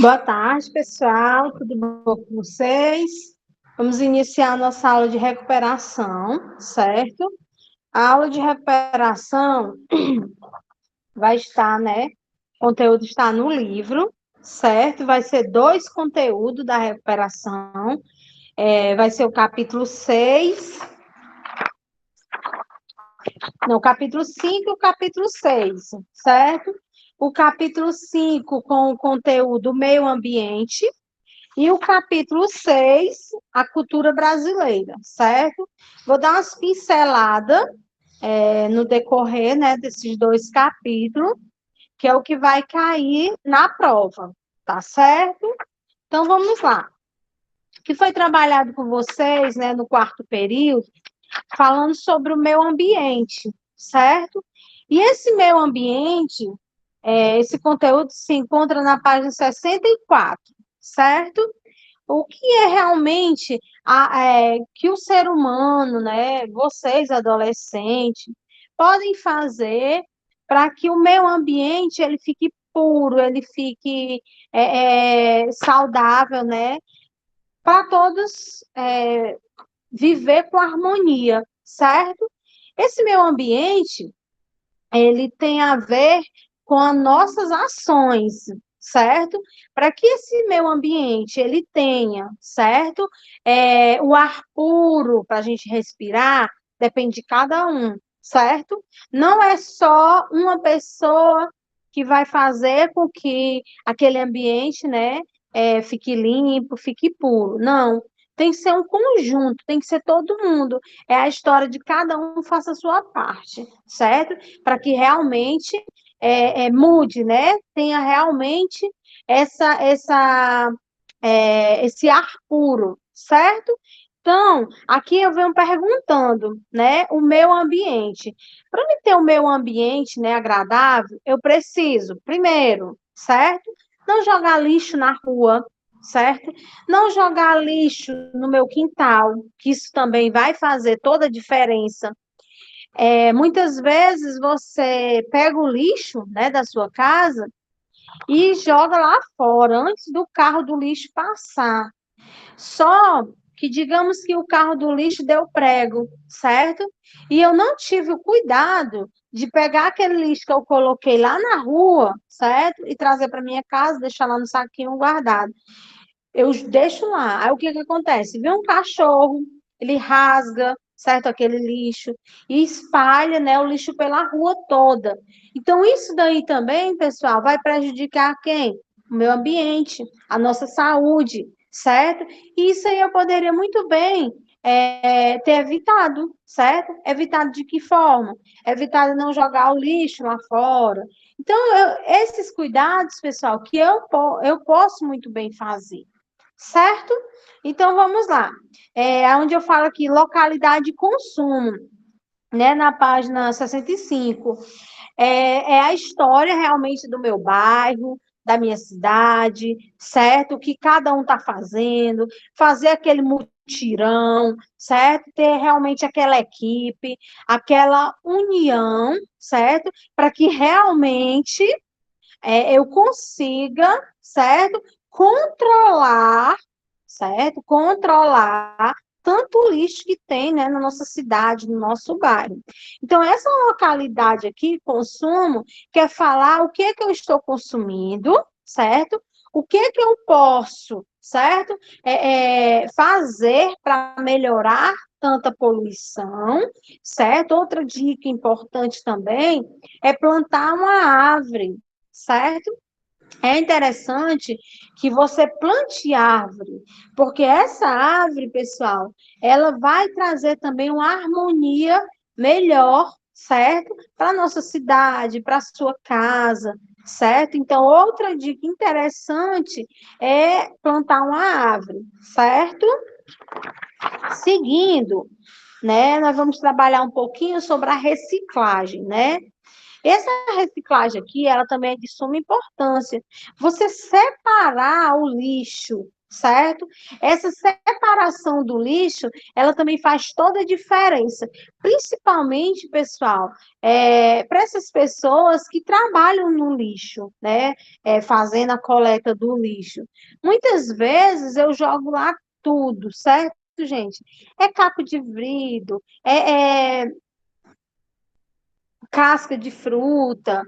Boa tarde, pessoal. Tudo bom com vocês? Vamos iniciar a nossa aula de recuperação, certo? A aula de recuperação vai estar, né? O conteúdo está no livro, certo? Vai ser dois conteúdos da recuperação. Vai ser o capítulo 6, não, o capítulo 5 e o capítulo 6, certo? O capítulo 5 com o conteúdo meio ambiente. E o capítulo 6, a cultura brasileira, certo? Vou dar umas pinceladas no decorrer, né, desses dois capítulos, que é o que vai cair na prova, tá certo? Então, vamos lá. O que foi trabalhado com vocês, né, no quarto período, falando sobre o meio ambiente, certo? E esse meio ambiente, esse conteúdo se encontra na página 64, certo? O que é realmente que o ser humano, né, vocês adolescentes, podem fazer para que o meio ambiente ele fique puro, ele fique saudável, né, para todos viver com harmonia, certo? Esse meio ambiente ele tem a ver com as nossas ações, certo? Para que esse meio ambiente ele tenha, certo? O ar puro para a gente respirar depende de cada um, certo? Não é só uma pessoa que vai fazer com que aquele ambiente, né, fique limpo, fique puro. Não. Tem que ser um conjunto, tem que ser todo mundo. É a história de cada um faça a sua parte, certo? Para que realmente mude, né? Tenha realmente esse ar puro, certo? Então, aqui eu venho perguntando, né, o meu ambiente. Para me ter o meu ambiente, né, agradável, eu preciso, primeiro, certo? Não jogar lixo na rua, certo? Não jogar lixo no meu quintal, que isso também vai fazer toda a diferença. Muitas vezes você pega o lixo, né, da sua casa e joga lá fora, antes do carro do lixo passar. Só que digamos que o carro do lixo deu prego, certo? E eu não tive o cuidado de pegar aquele lixo que eu coloquei lá na rua, certo? E trazer para minha casa, deixar lá no saquinho guardado. Eu deixo lá. Aí o que que acontece? Vem um cachorro, ele rasga, certo, aquele lixo e espalha, né, o lixo pela rua toda. Então isso daí também, pessoal, vai prejudicar quem? O meio ambiente, a nossa saúde, certo? E isso aí eu poderia muito bem ter evitado, certo? Evitado de que forma? Evitado não jogar o lixo lá fora. Então, esses cuidados, pessoal, que eu posso muito bem fazer, certo? Então, vamos lá. Onde eu falo aqui, localidade de consumo, né, na página 65. É a história realmente do meu bairro, da minha cidade, certo? O que cada um está fazendo, fazer aquele mutirão, certo? Ter realmente aquela equipe, aquela união, certo? Para que realmente eu consiga, certo? Controlar, certo? Controlar tanto o lixo que tem, né, na nossa cidade, no nosso bairro. Então, essa localidade aqui, consumo, quer falar o que é que eu estou consumindo, certo? O que é que eu posso, certo? Fazer para melhorar tanta poluição, certo? Outra dica importante também é plantar uma árvore, certo? É interessante que você plante árvore, porque essa árvore, pessoal, ela vai trazer também uma harmonia melhor, certo? Para a nossa cidade, para a sua casa, certo? Então, outra dica interessante é plantar uma árvore, certo? Seguindo, né, nós vamos trabalhar um pouquinho sobre a reciclagem, né? Essa reciclagem aqui, ela também é de suma importância. Você separar o lixo, certo? Essa separação do lixo, ela também faz toda a diferença, principalmente, pessoal, para essas pessoas que trabalham no lixo, né? Fazendo a coleta do lixo. Muitas vezes eu jogo lá tudo, certo, gente? É caco de vidro, casca de fruta,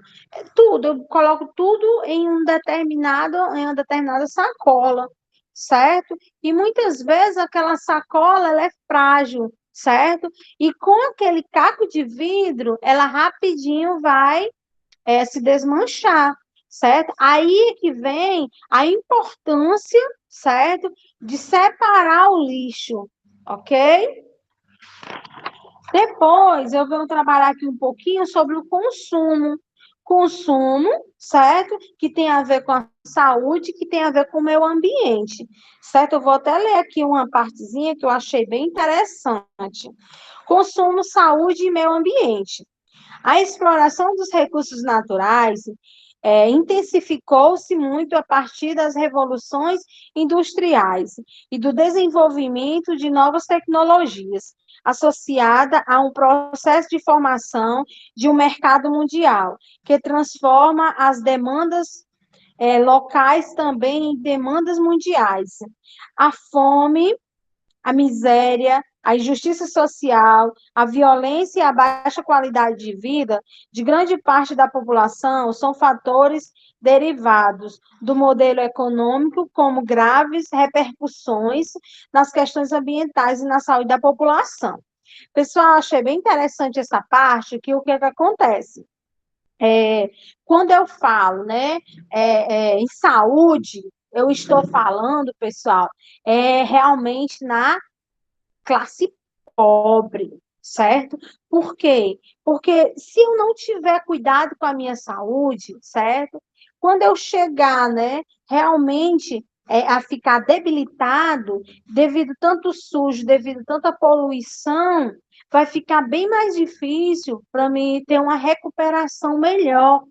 tudo, eu coloco tudo em uma determinada sacola, certo? E muitas vezes aquela sacola ela é frágil, certo? E com aquele caco de vidro, ela rapidinho vai se desmanchar, certo? Aí é que vem a importância, certo? De separar o lixo, ok? Depois eu venho trabalhar aqui um pouquinho sobre o consumo. Consumo, certo? Que tem a ver com a saúde, que tem a ver com o meio ambiente, certo? Eu vou até ler aqui uma partezinha que eu achei bem interessante. Consumo, saúde e meio ambiente. A exploração dos recursos naturais intensificou-se muito a partir das revoluções industriais e do desenvolvimento de novas tecnologias, associada a um processo de formação de um mercado mundial, que transforma as demandas locais também em demandas mundiais. A fome, a miséria, a injustiça social, a violência e a baixa qualidade de vida de grande parte da população são fatores derivados do modelo econômico como graves repercussões nas questões ambientais e na saúde da população. Pessoal, achei bem interessante essa parte, que o que, é que acontece? Quando eu falo, né, em saúde, eu estou falando, pessoal, realmente na classe pobre, certo? Por quê? Porque se eu não tiver cuidado com a minha saúde, certo? Quando eu chegar, né, realmente a ficar debilitado, devido tanto sujo, devido tanta poluição, vai ficar bem mais difícil para mim ter uma recuperação melhor,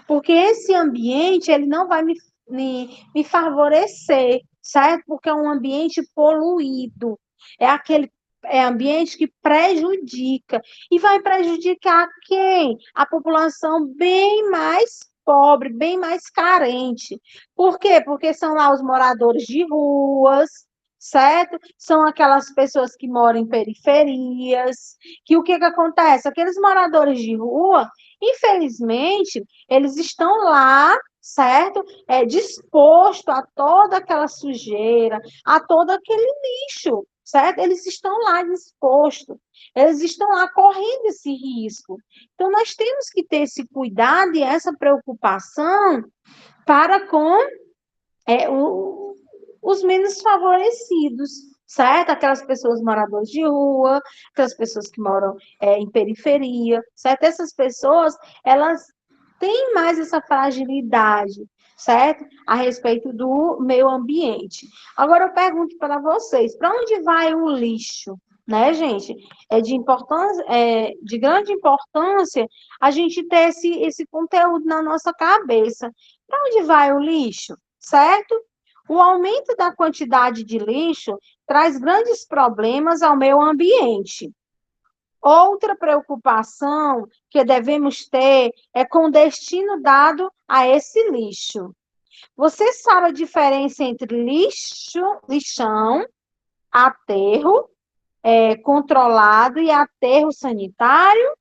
porque esse ambiente ele não vai me favorecer, certo? Porque é um ambiente poluído, é aquele ambiente que prejudica. E vai prejudicar quem? A população bem mais pobre, bem mais carente. Por quê? Porque são lá os moradores de ruas, certo? São aquelas pessoas que moram em periferias, que o que acontece? Aqueles moradores de rua, infelizmente, eles estão lá, certo? Disposto a toda aquela sujeira, a todo aquele lixo, certo? Eles estão lá dispostos, eles estão lá correndo esse risco. Então, nós temos que ter esse cuidado e essa preocupação para com os menos favorecidos, certo? Aquelas pessoas moradoras de rua, aquelas pessoas que moram em periferia, certo? Essas pessoas, elas têm mais essa fragilidade, certo? A respeito do meio ambiente. Agora eu pergunto para vocês, para onde vai o lixo? Né, gente? De grande importância a gente ter esse conteúdo na nossa cabeça. Para onde vai o lixo? Certo? O aumento da quantidade de lixo traz grandes problemas ao meio ambiente. Outra preocupação que devemos ter é com o destino dado a esse lixo. Você sabe a diferença entre lixo, lixão, aterro controlado e aterro sanitário?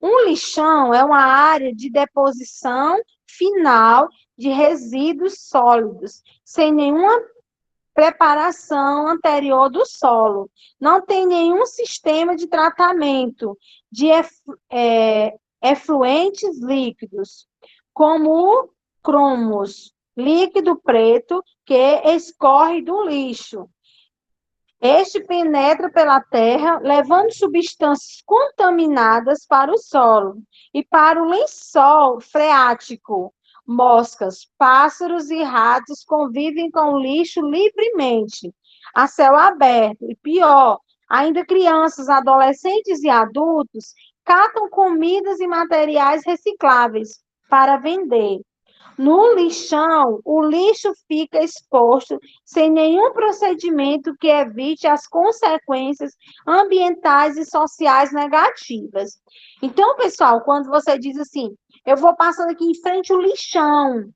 Um lixão é uma área de deposição final de resíduos sólidos, sem nenhuma preparação anterior do solo. Não tem nenhum sistema de tratamento de efluentes líquidos, como o cromos, líquido preto que escorre do lixo. Este penetra pela terra, levando substâncias contaminadas para o solo e para o lençol freático. Moscas, pássaros e ratos convivem com o lixo livremente, a céu aberto. E pior, ainda crianças, adolescentes e adultos catam comidas e materiais recicláveis para vender. No lixão, o lixo fica exposto sem nenhum procedimento que evite as consequências ambientais e sociais negativas. Então, pessoal, quando você diz assim, eu vou passando aqui em frente ao lixão,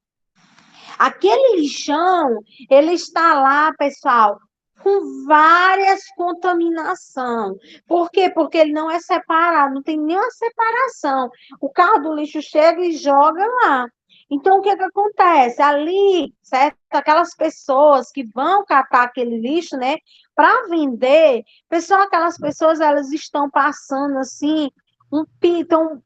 aquele lixão, ele está lá, pessoal, com várias contaminação. Por quê? Porque ele não é separado, não tem nenhuma separação. O carro do lixo chega e joga lá. Então, o que que acontece? Ali, certo? Aquelas pessoas que vão catar aquele lixo, né, para vender, pessoal, aquelas pessoas, elas estão passando assim, estão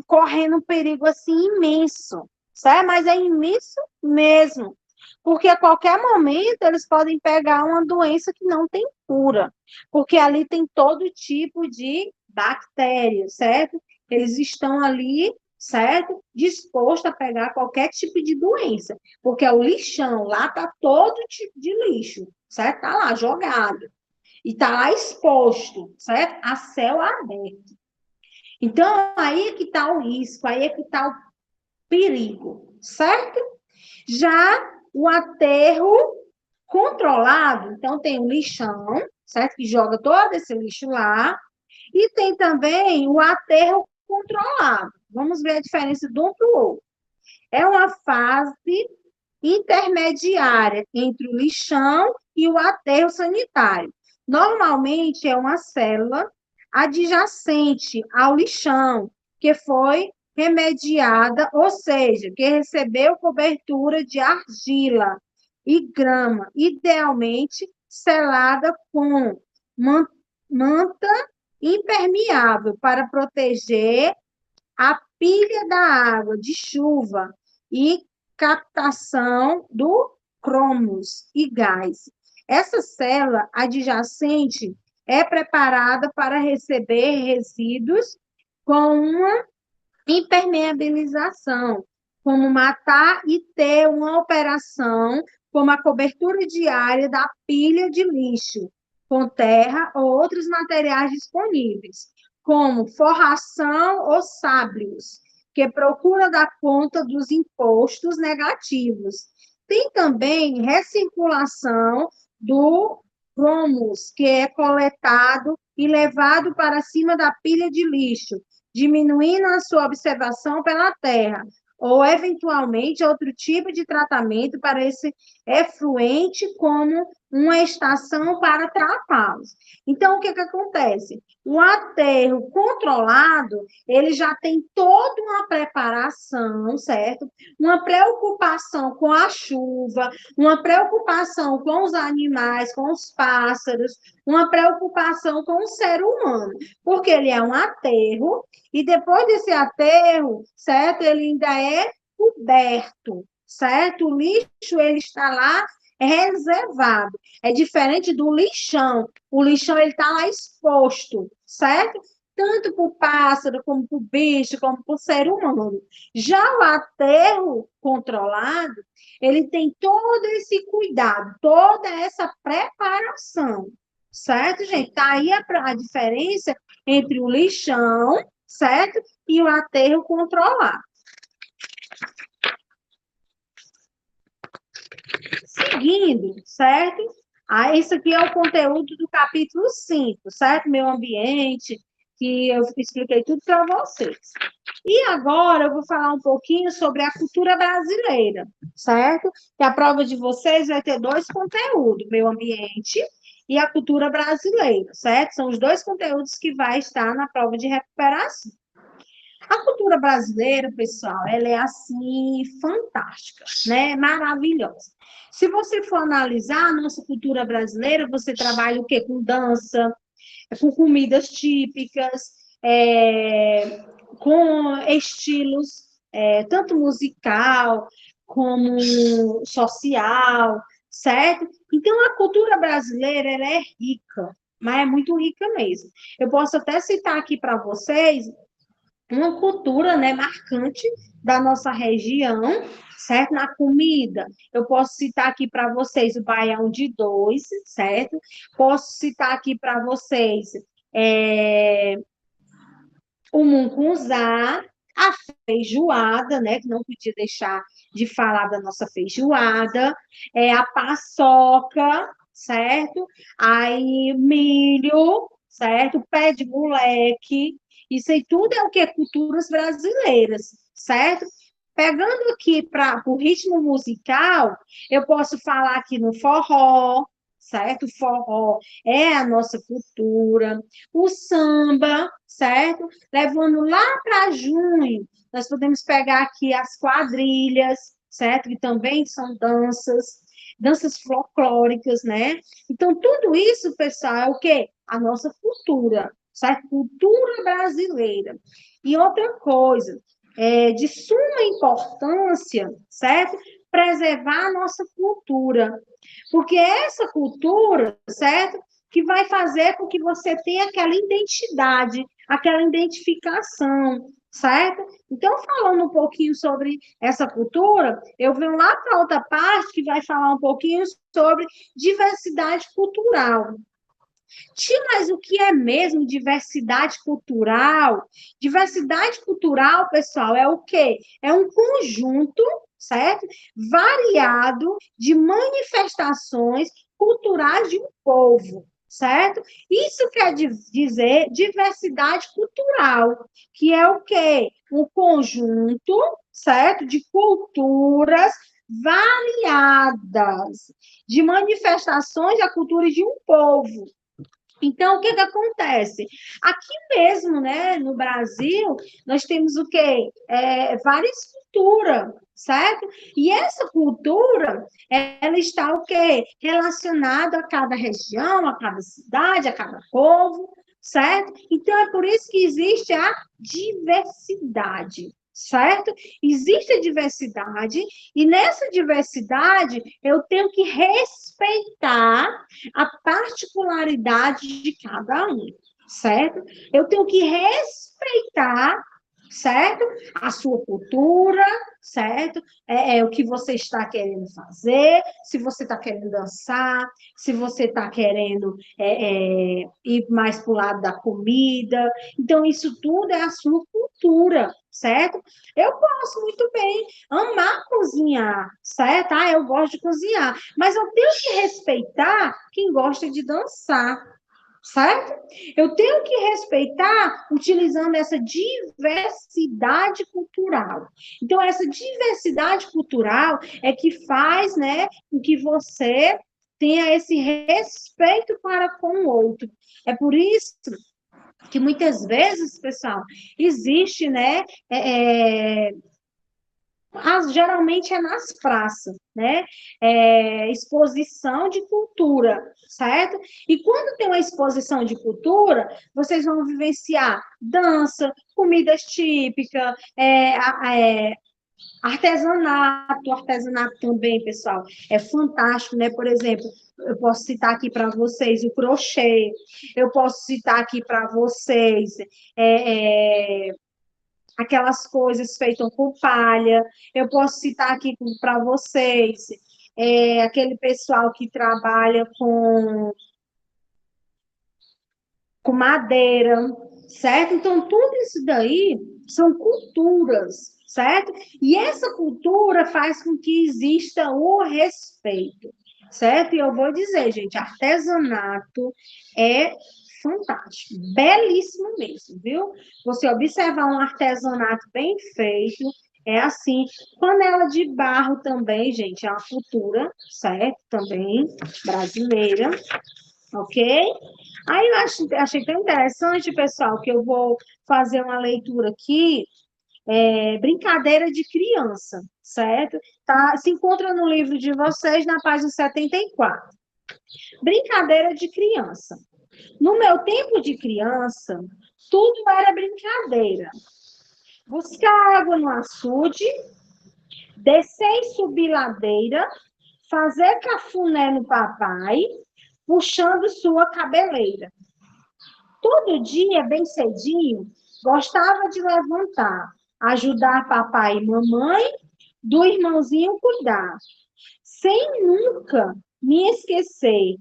correndo um perigo assim imenso, certo? Mas é imenso mesmo, porque a qualquer momento eles podem pegar uma doença que não tem cura, porque ali tem todo tipo de bactérias, certo? Eles estão ali, certo? Disposto a pegar qualquer tipo de doença, porque é o lixão, lá tá todo tipo de lixo, certo? Tá lá jogado e tá lá exposto, certo? A céu aberto. Então, aí é que está o risco, aí é que está o perigo, certo? Já o aterro controlado, então tem o lixão, certo? Que joga todo esse lixo lá, e tem também o aterro controlado. Vamos ver a diferença de um para o outro. É uma fase intermediária entre o lixão e o aterro sanitário. Normalmente é uma célula adjacente ao lixão, que foi remediada, ou seja, que recebeu cobertura de argila e grama, idealmente selada com manta impermeável para proteger a pilha da água de chuva e captação do cromos e gás. Essa célula adjacente é preparada para receber resíduos com uma impermeabilização, como matar e ter uma operação como a cobertura diária da pilha de lixo, com terra ou outros materiais disponíveis, como forração ou sábios, que procura dar conta dos impostos negativos. Tem também recirculação do gromos, que é coletado e levado para cima da pilha de lixo, diminuindo a sua observação pela terra, ou eventualmente outro tipo de tratamento para esse efluente, como uma estação para tratá-los. Então, o que que acontece? O aterro controlado, ele já tem toda uma preparação, certo? Uma preocupação com a chuva, uma preocupação com os animais, com os pássaros, uma preocupação com o ser humano, porque ele é um aterro e depois desse aterro, certo? Ele ainda é coberto, certo? O lixo ele está lá reservado. É diferente do lixão. O lixão ele está lá exposto, certo? Tanto para o pássaro, como para o bicho, como para o ser humano. Já o aterro controlado, ele tem todo esse cuidado, toda essa preparação, certo, gente? Tá aí a diferença entre o lixão, certo? E o aterro controlado. Seguindo, certo? Isso aqui é o conteúdo do capítulo 5, certo? Meio ambiente, que eu expliquei tudo para vocês. E agora eu vou falar um pouquinho sobre a cultura brasileira, certo? Que a prova de vocês vai ter dois conteúdos, meio ambiente e a cultura brasileira, certo? São os dois conteúdos que vai estar na prova de recuperação. A cultura brasileira, pessoal, ela é assim fantástica, né? Maravilhosa. Se você for analisar a nossa cultura brasileira, você trabalha o quê? Com dança, com comidas típicas, com estilos, tanto musical como social, certo? Então, a cultura brasileira ela é rica, mas é muito rica mesmo. Eu posso até citar aqui para vocês uma cultura, né, marcante da nossa região, certo? Na comida, eu posso citar aqui para vocês o baião de dois, certo? Posso citar aqui para vocês é, o mungunzá, A feijoada, né? Que não podia deixar de falar da nossa feijoada, a paçoca, certo? Aí milho, certo? Pé de moleque, isso aí tudo é o que? Culturas brasileiras, certo? Pegando aqui para o ritmo musical, eu posso falar aqui no forró, certo? O forró é a nossa cultura. O samba, certo? Levando lá para junho, nós podemos pegar aqui as quadrilhas, certo? Que também são danças folclóricas, né? Então, tudo isso, pessoal, é o quê? A nossa cultura, certo? Cultura brasileira. E outra coisa, de suma importância, certo? Preservar a nossa cultura. Porque é essa cultura, certo? Que vai fazer com que você tenha aquela identidade, aquela identificação, certo? Então, falando um pouquinho sobre essa cultura, eu venho lá para outra parte que vai falar um pouquinho sobre diversidade cultural. Tia, mas o que é mesmo diversidade cultural? Diversidade cultural, pessoal, é o quê? É um conjunto, certo? Variado de manifestações culturais de um povo, certo? Isso quer dizer diversidade cultural, que é o quê? Um conjunto, certo? De culturas variadas, de manifestações da cultura de um povo. Então, o que que acontece? Aqui mesmo, né, no Brasil, nós temos o quê? Várias culturas, certo? E essa cultura, ela está o quê? Relacionada a cada região, a cada cidade, a cada povo, certo? Então, é por isso que existe a diversidade, certo? Existe a diversidade, e nessa diversidade eu tenho que respeitar a particularidade de cada um, certo? Eu tenho que respeitar, certo? A sua cultura, certo? O que você está querendo fazer, se você está querendo dançar, se você está querendo ir mais para o lado da comida. Então, isso tudo é a sua cultura, certo? Eu posso muito bem amar cozinhar, certo? Eu gosto de cozinhar, mas eu tenho que respeitar quem gosta de dançar, certo? Eu tenho que respeitar utilizando essa diversidade cultural. Então, essa diversidade cultural é que faz, né, com que você tenha esse respeito para com o outro. É por isso que muitas vezes, pessoal, existe, né, geralmente é nas praças, né? Exposição de cultura, certo? E quando tem uma exposição de cultura, vocês vão vivenciar dança, comidas típicas, artesanato também, pessoal, é fantástico, né? Por exemplo, eu posso citar aqui para vocês o crochê, eu posso citar aqui para vocês é, é, aquelas coisas feitas com palha. Eu posso citar aqui para vocês aquele pessoal que trabalha com madeira, certo? Então, tudo isso daí são culturas, certo? E essa cultura faz com que exista o respeito, certo? E eu vou dizer, gente, artesanato é fantástico, belíssimo mesmo, viu? Você observar um artesanato bem feito, é assim. Panela de barro também, gente, é uma cultura, certo? Também brasileira, ok? Aí eu achei tão interessante, pessoal, que eu vou fazer uma leitura aqui, brincadeira de criança, certo? Tá, se encontra no livro de vocês, na página 74. Brincadeira de criança. No meu tempo de criança, tudo era brincadeira. Buscar água no açude, descer e subir ladeira, fazer cafuné no papai, puxando sua cabeleira. Todo dia, bem cedinho, gostava de levantar, ajudar papai e mamãe, do irmãozinho cuidar, sem nunca me esquecer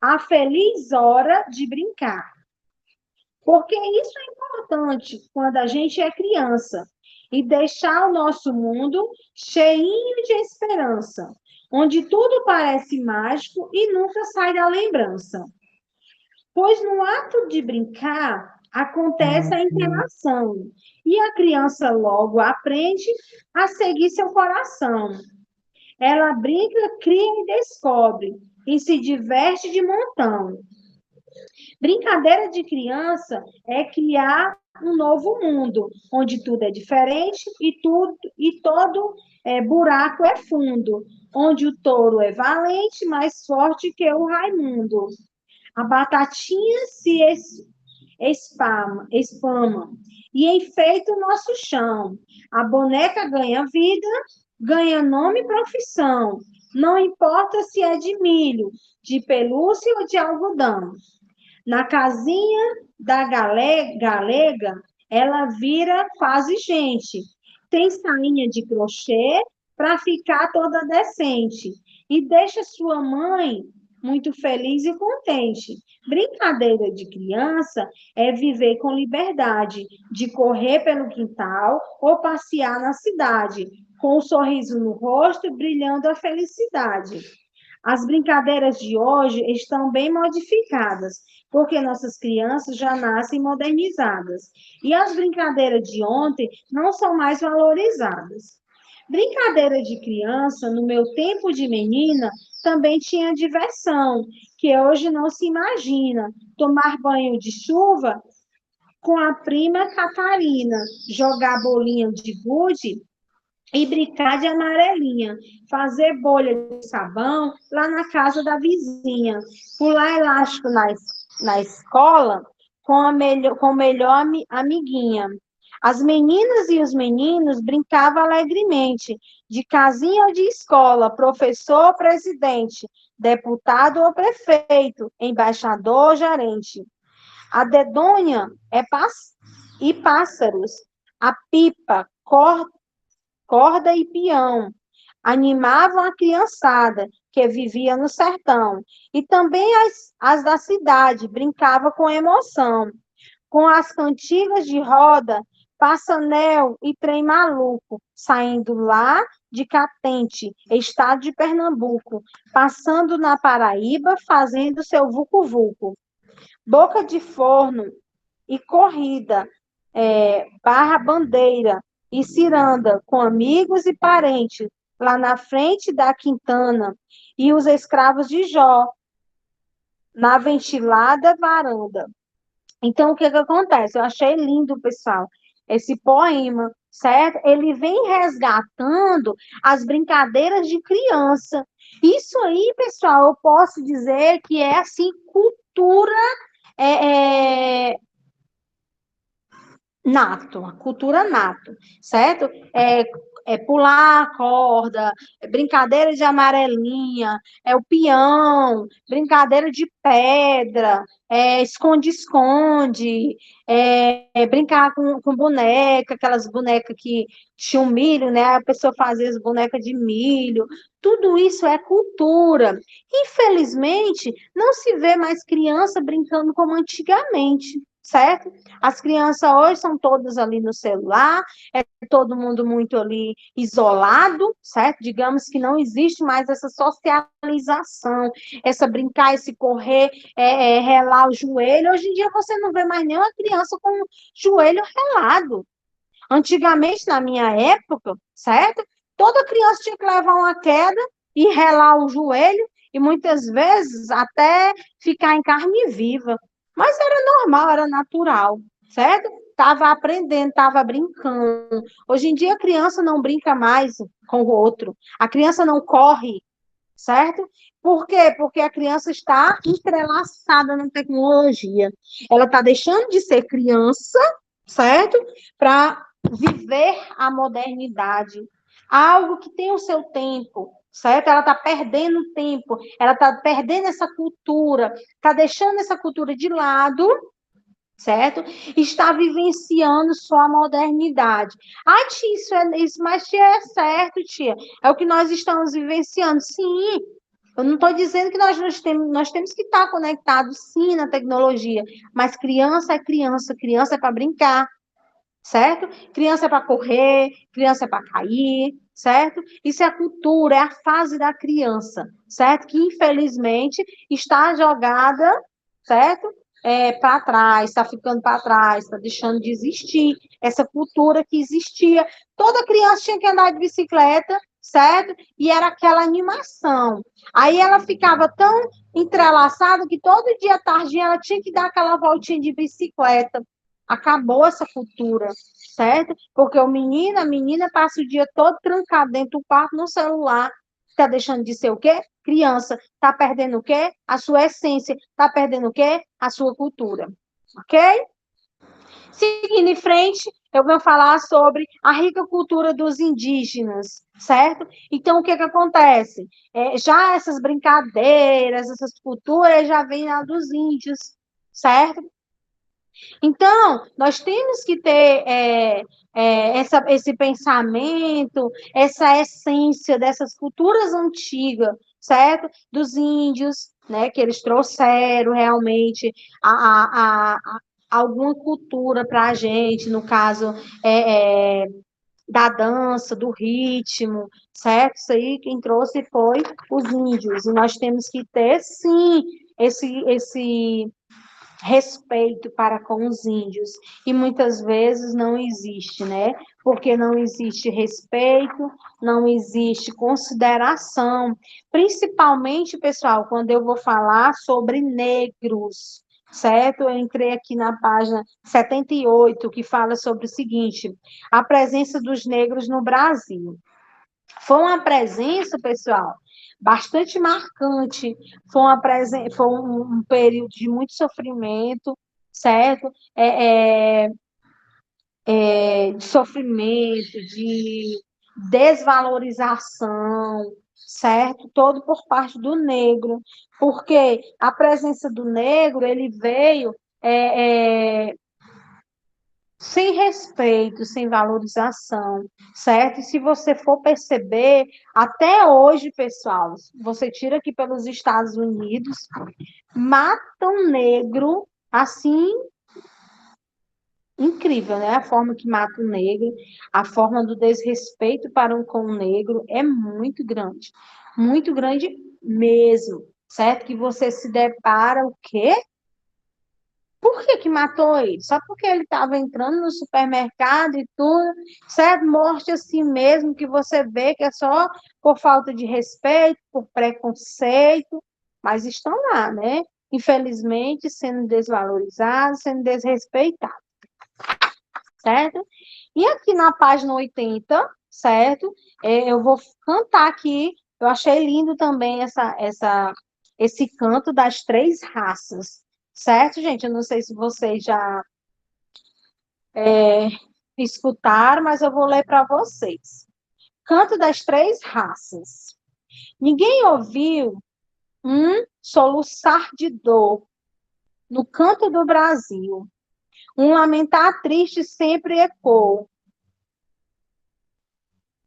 a feliz hora de brincar. Porque isso é importante quando a gente é criança e deixar o nosso mundo cheinho de esperança, onde tudo parece mágico e nunca sai da lembrança. Pois no ato de brincar acontece a interação e a criança logo aprende a seguir seu coração. Ela brinca, cria e descobre e se diverte de montão. Brincadeira de criança é criar um novo mundo, onde tudo é diferente e todo buraco é fundo, onde o touro é valente, mais forte que o Raimundo. A batatinha se espama e enfeita o nosso chão. A boneca ganha vida, ganha nome e profissão. Não importa se é de milho, de pelúcia ou de algodão. Na casinha da galega, ela vira quase gente. Tem sainha de crochê para ficar toda decente. E deixa sua mãe muito feliz e contente. Brincadeira de criança é viver com liberdade, de correr pelo quintal ou passear na cidade, com um sorriso no rosto, brilhando a felicidade. As brincadeiras de hoje estão bem modificadas, porque nossas crianças já nascem modernizadas. E as brincadeiras de ontem não são mais valorizadas. Brincadeira de criança, no meu tempo de menina, também tinha diversão, que hoje não se imagina. Tomar banho de chuva com a prima Catarina, jogar bolinha de gude e brincar de amarelinha, fazer bolha de sabão lá na casa da vizinha, pular elástico na escola com a melhor amiguinha. As meninas e os meninos brincavam alegremente, de casinha ou de escola, professor ou presidente, deputado ou prefeito, embaixador ou gerente. A dedonha e pássaros, a pipa, corda e peão, animavam a criançada que vivia no sertão, e também as da cidade brincavam com emoção, com as cantigas de roda, passanel e trem maluco, saindo lá de Catente, estado de Pernambuco, passando na Paraíba, fazendo seu vucu-vucu. Boca de forno e corrida, barra bandeira e ciranda com amigos e parentes lá na frente da Quintana e os escravos de Jó na ventilada varanda. Então, o que que acontece? Eu achei lindo, pessoal, esse poema, certo? Ele vem resgatando as brincadeiras de criança. Isso aí, pessoal, eu posso dizer que é, assim, cultura nato, a cultura nato, certo? Pular a corda, brincadeira de amarelinha, o peão, brincadeira de pedra, esconde-esconde, brincar com boneca, aquelas bonecas que tinham milho, né? A pessoa fazia as bonecas de milho. Tudo isso é cultura. Infelizmente, não se vê mais criança brincando como antigamente, certo? As crianças hoje são todas ali no celular, é todo mundo muito ali isolado, certo? Digamos que não existe mais essa socialização, essa brincar, esse correr, relar o joelho. Hoje em dia você não vê mais nenhuma criança com o joelho relado. Antigamente, na minha época, certo? Toda criança tinha que levar uma queda e relar o joelho, e muitas vezes até ficar em carne viva. Mas era normal, era natural, certo? Estava aprendendo, estava brincando. Hoje em dia a criança não brinca mais com o outro. A criança não corre, certo? Por quê? Porque a criança está entrelaçada na tecnologia. Ela está deixando de ser criança, certo? Para viver a modernidade. Algo que tem o seu tempo, certo? Ela está perdendo tempo, ela está perdendo essa cultura, está deixando essa cultura de lado, certo? Está vivenciando só a modernidade. Ah, tia, isso, mas tia, é certo, tia. É o que nós estamos vivenciando. Sim, Eu não estou dizendo que nós temos que estar conectados, sim, na tecnologia, mas criança é para brincar, certo? Criança é para correr, criança é para cair, certo? Isso é a cultura, é a fase da criança, certo? Que infelizmente está jogada, certo? Para trás, está ficando para trás, está deixando de existir essa cultura que existia. Toda criança tinha que andar de bicicleta, certo? E era aquela animação. Aí ela ficava tão entrelaçada que todo dia à tarde ela tinha que dar aquela voltinha de bicicleta. Acabou essa cultura, certo? Porque o menino, a menina passa o dia todo trancado dentro do quarto no celular, está deixando de ser o quê? Criança. Está perdendo o quê? A sua essência. Está perdendo o quê? A sua cultura. Ok? Seguindo em frente, eu vou falar sobre a rica cultura dos indígenas, certo? Então, o que acontece? Já essas brincadeiras, essas culturas já vêm lá dos índios, certo? Então, nós temos que ter esse pensamento, essa essência dessas culturas antigas, certo? Dos índios, né? Que eles trouxeram realmente alguma cultura para a gente, no caso da dança, do ritmo, certo? Isso aí quem trouxe foi os índios. E nós temos que ter, sim, esse respeito para com os índios. E muitas vezes não existe, né? Porque não existe respeito, não existe consideração. Principalmente, pessoal, quando eu vou falar sobre negros, certo? Eu entrei aqui na página 78, que fala sobre o seguinte: a presença dos negros no Brasil. Foi uma presença, pessoal, bastante marcante. Foi um período de muito sofrimento, certo? De sofrimento, de desvalorização, certo? Todo por parte do negro, porque a presença do negro, ele veio sem respeito, sem valorização, certo? E se você for perceber, até hoje, pessoal, você tira aqui pelos Estados Unidos, matam negro assim, incrível, né? A forma que mata o negro, a forma do desrespeito para com o negro é muito grande mesmo, certo? Que você se depara o quê? Por que que matou ele? Só porque ele estava entrando no supermercado e tudo, certo? Morte assim mesmo, que você vê que é só por falta de respeito, por preconceito, mas estão lá, né? Infelizmente, sendo desvalorizados, sendo desrespeitados, certo? E aqui na página 80, certo? Eu vou cantar aqui, eu achei lindo também esse canto das três raças, certo, gente? Eu não sei se vocês já escutaram, mas eu vou ler para vocês. Canto das três raças. Ninguém ouviu um soluçar de dor no canto do Brasil. Um lamentar triste sempre ecoou,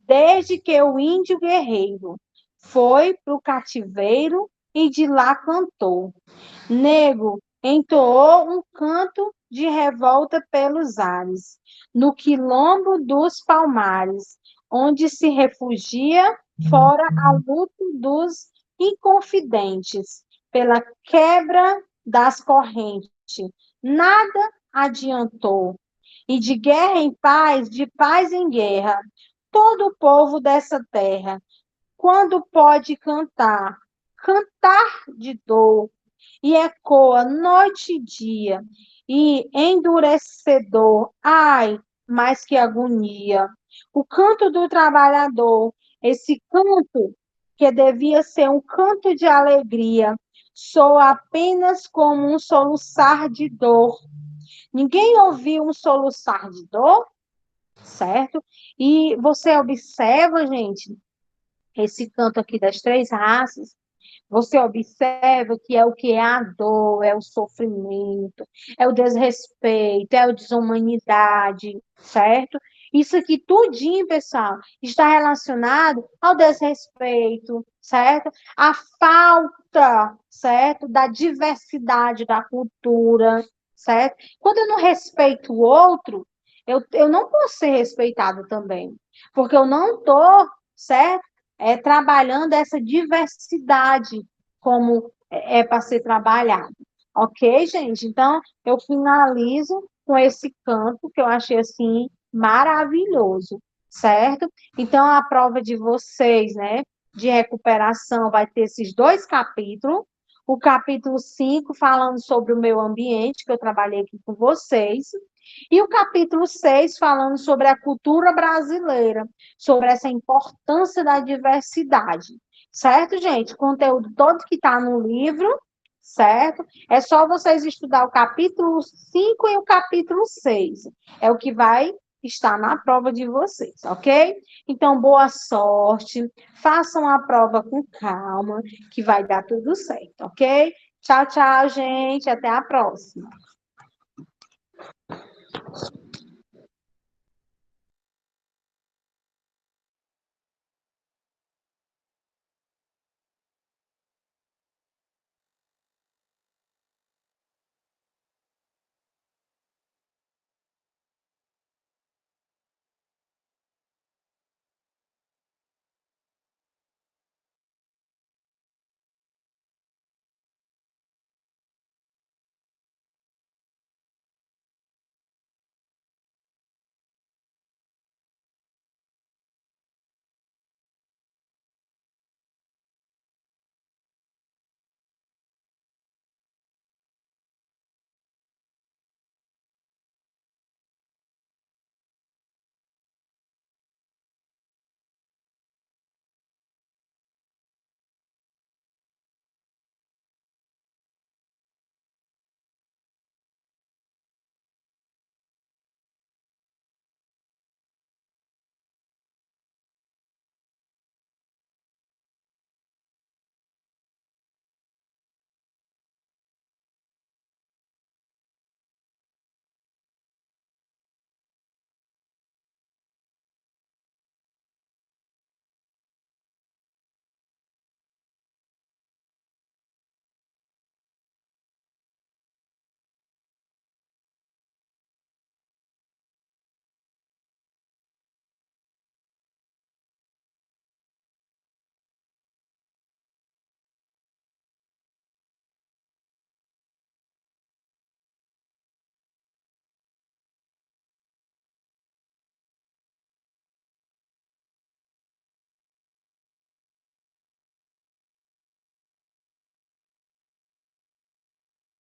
desde que o índio guerreiro foi para o cativeiro e de lá cantou. Nego entoou um canto de revolta pelos ares, no quilombo dos palmares, onde se refugia fora ao luto dos inconfidentes, pela quebra das correntes. Nada adiantou. E de guerra em paz, de paz em guerra, todo o povo dessa terra, quando pode cantar, cantar de dor, e ecoa noite e dia, e endurecedor, ai, mais que agonia. O canto do trabalhador, esse canto que devia ser um canto de alegria, soa apenas como um soluçar de dor. Ninguém ouviu um soluçar de dor, certo? E você observa, gente, esse canto aqui das três raças, você observa que é o que é a dor, é o sofrimento, é o desrespeito, é a desumanidade, certo? Isso aqui tudinho, pessoal, está relacionado ao desrespeito, certo? A falta, certo? Da diversidade da cultura, certo? Quando eu não respeito o outro, eu não posso ser respeitado também, porque eu não estou, certo? Trabalhando essa diversidade como é para ser trabalhado. Ok, gente? Então, eu finalizo com esse canto que eu achei assim maravilhoso, certo? Então, a prova de vocês, né, de recuperação vai ter esses dois capítulos. O capítulo 5 falando sobre o meio ambiente, que eu trabalhei aqui com vocês, e o capítulo 6 falando sobre a cultura brasileira, sobre essa importância da diversidade. Certo, gente? O conteúdo todo que está no livro, certo? É só vocês estudar o capítulo 5 e o capítulo 6. É o que vai estar na prova de vocês, ok? Então, boa sorte. Façam a prova com calma, que vai dar tudo certo, ok? Tchau, tchau, gente. Até a próxima.